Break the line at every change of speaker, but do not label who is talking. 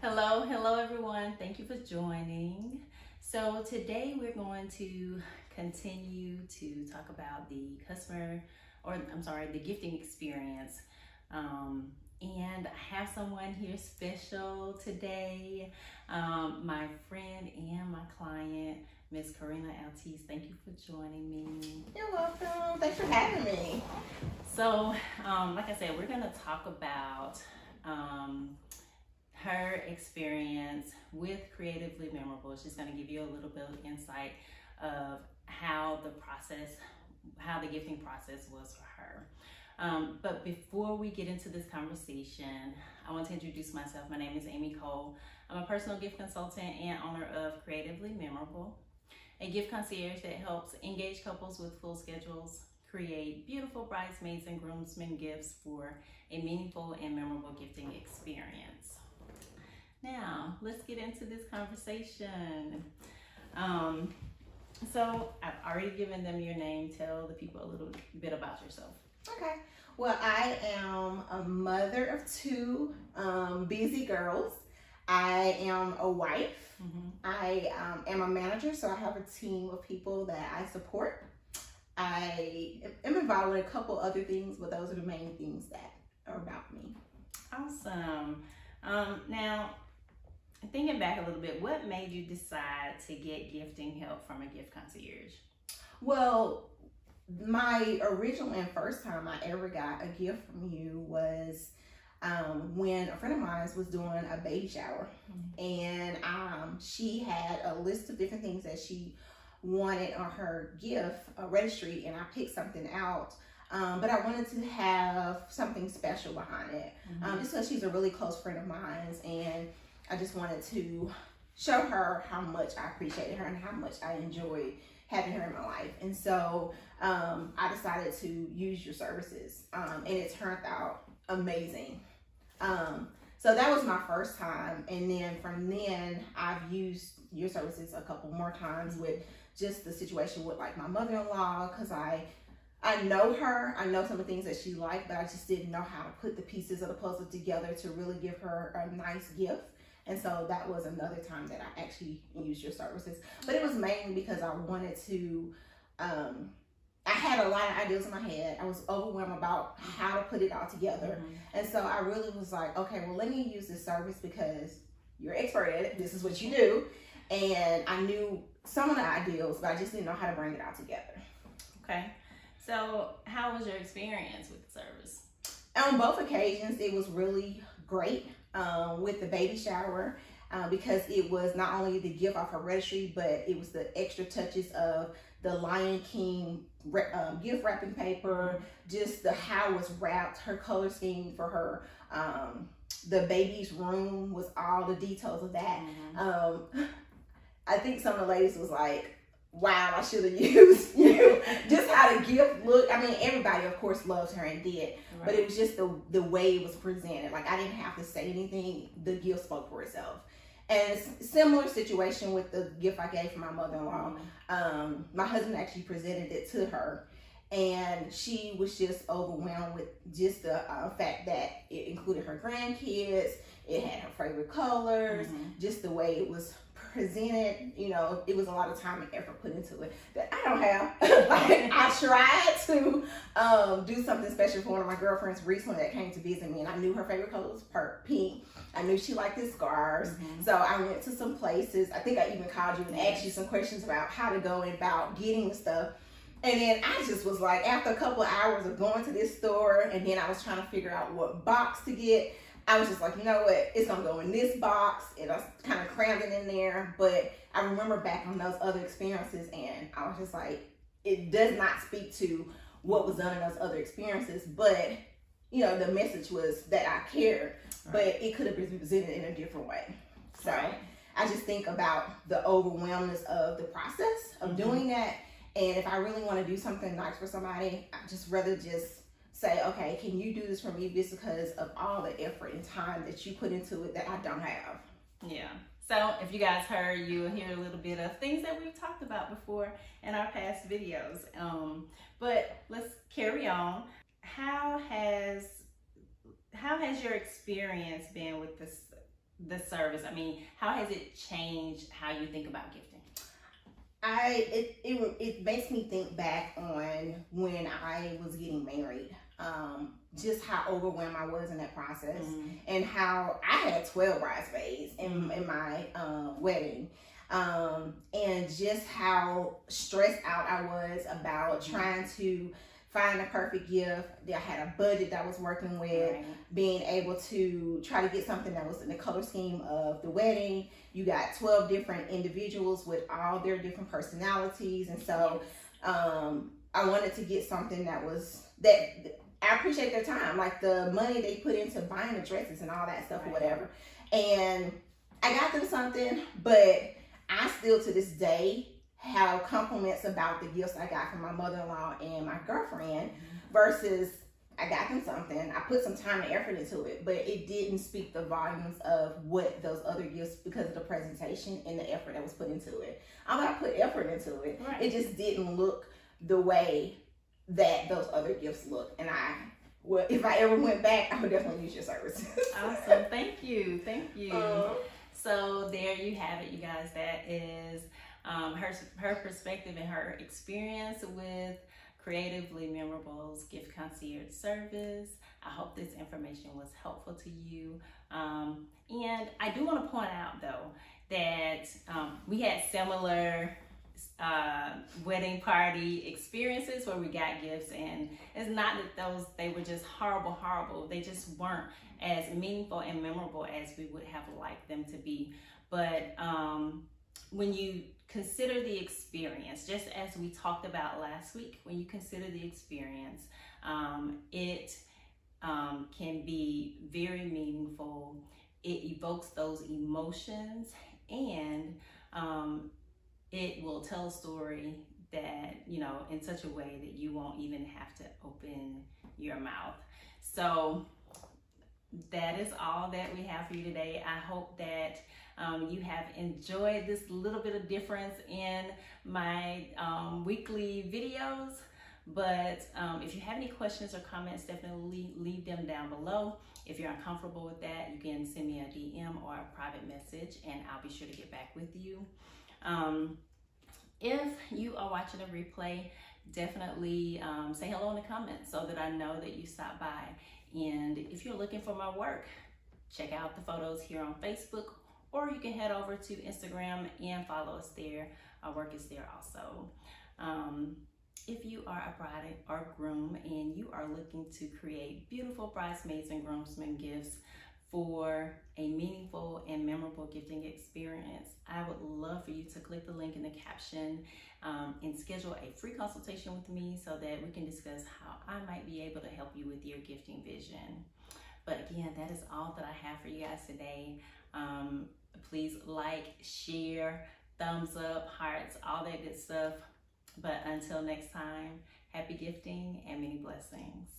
Hello everyone. Thank you for joining. So today we're going to continue to talk about the the gifting experience. And I have someone here special today, my friend and my client, Miss Karena. Thank you for joining me.
You're welcome. Thanks for having me.
So, like I said, we're going to talk about her experience with Kreatively Memorable. She's going to give you a little bit of insight of how the gifting process was for her. But before we get into this conversation, I want to introduce myself. My name is Amy Cole. I'm a personal gift consultant and owner of Kreatively Memorable, a gift concierge that helps engaged couples with full schedules create beautiful bridesmaids and groomsmen gifts for a meaningful and memorable gifting experience. Now, let's get into this conversation. So I've already given them your name. Tell the people a little bit about yourself.
Okay. Well, I am a mother of two busy girls. I am a wife. I am a manager, so I have a team of people that I support. I am involved in a couple other things, but those are the main things that are about me.
Awesome. Now, thinking back a little bit, what made you decide to get gifting help from a gift concierge?
Well, my original and first time I ever got a gift from you was when a friend of mine was doing a baby shower. And she had a list of different things that she wanted on her gift registry, and I picked something out. But I wanted to have something special behind it, just because she's a really close friend of mine, and I just wanted to show her how much I appreciated her and how much I enjoyed having her in my life. And so I decided to use your services, and it turned out amazing. So that was my first time, and then from then I've used your services a couple more times with just the situation with like my mother-in-law, because I know her, I know some of the things that she liked, but I just didn't know how to put the pieces of the puzzle together to really give her a nice gift. And so that was another time that I actually used your services. But it was mainly because I wanted to, I had a lot of ideas in my head. I was overwhelmed about how to put it all together. And so I really was like, okay, well, let me use this service because you're expert at it. This is what you do. And I knew some of the ideas, but I just didn't know how to bring it all together.
Okay. So how was your experience with the service?
On both occasions, it was really great. With the baby shower, because it was not only the gift off her registry, but it was the extra touches of the Lion King gift wrapping paper, just how it was wrapped, her color scheme for her, the baby's room was all the details of that. I think some of the ladies was like, wow, I should have used you. Just how the gift looked. I mean, everybody, of course, loves her and did. Right. But it was just the way it was presented. Like, I didn't have to say anything. The gift spoke for itself. And it's similar situation with the gift I gave for my mother-in-law. My husband actually presented it to her. And she was just overwhelmed with just the fact that it included her grandkids. It had her favorite colors. Just the way it was presented, you know, it was a lot of time and effort put into it that I don't have. Like, I tried to do something special for one of my girlfriends recently that came to visit me, and I knew her favorite color was pink. I knew she liked the scarves. So I went to some places. I think I even called you and asked you some questions about how to go about getting the stuff. And then I just was like, after a couple of hours of going to this store, and then I was trying to figure out what box to get, I was just like, you know what, it's gonna go in this box, and I kind of crammed it in there. But I remember back on those other experiences, and I was just like, it does not speak to what was done in those other experiences, but you know, the message was that I cared, but it could have been presented in a different way. So I just think about the overwhelmness of the process of doing that, and if I really want to do something nice for somebody, I just rather just say, okay, can you do this for me just because of all the effort and time that you put into it that I don't have?
Yeah. So if you guys heard, you'll hear a little bit of things that we've talked about before in our past videos. But let's carry on. How has your experience been with this the service? I mean, how has it changed how you think about gifting?
It makes me think back on when I was getting married. Just how overwhelmed I was in that process, and how I had 12 bridesmaids in my wedding, and just how stressed out I was about trying to find a perfect gift. I had a budget that I was working with, being able to try to get something that was in the color scheme of the wedding. You got 12 different individuals with all their different personalities, and so I wanted to get something that I appreciate their time, like the money they put into buying the dresses and all that stuff or whatever. And I got them something, but I still to this day have compliments about the gifts I got from my mother-in-law and my girlfriend, versus I got them something, I put some time and effort into it, but it didn't speak the volumes of what those other gifts, because of the presentation and the effort that was put into it. I put effort into it. It just didn't look the way that those other gifts look. And if I ever went back, I would definitely use your services.
Awesome. Thank you. So there you have it, you guys. That is her perspective and her experience with Kreatively Memorable's gift concierge service. I hope this information was helpful to you. And I do want to point out though that we had similar wedding party experiences where we got gifts, and it's not that they were just horrible. They just weren't as meaningful and memorable as we would have liked them to be. But when you consider the experience, just as we talked about last week, when you consider the experience, it can be very meaningful. It evokes those emotions, and it will tell a story that, in such a way that you won't even have to open your mouth. So that is all that we have for you today. I hope that you have enjoyed this little bit of difference in my weekly videos. But if you have any questions or comments, definitely leave them down below. If you're uncomfortable with that, you can send me a DM or a private message, and I'll be sure to get back with you. If you are watching a replay, definitely say hello in the comments so that I know that you stopped by. And if you're looking for my work, check out the photos here on Facebook, or you can head over to Instagram and follow us there. Our work is there also. If you are a bride or groom and you are looking to create beautiful bridesmaids and groomsmen gifts for a meaningful and memorable gifting experience, I would love for you to click the link in the caption and schedule a free consultation with me so that we can discuss how I might be able to help you with your gifting vision. But again, that is all that I have for you guys today. Please like, share, thumbs up, hearts, all that good stuff. But until next time, happy gifting and many blessings.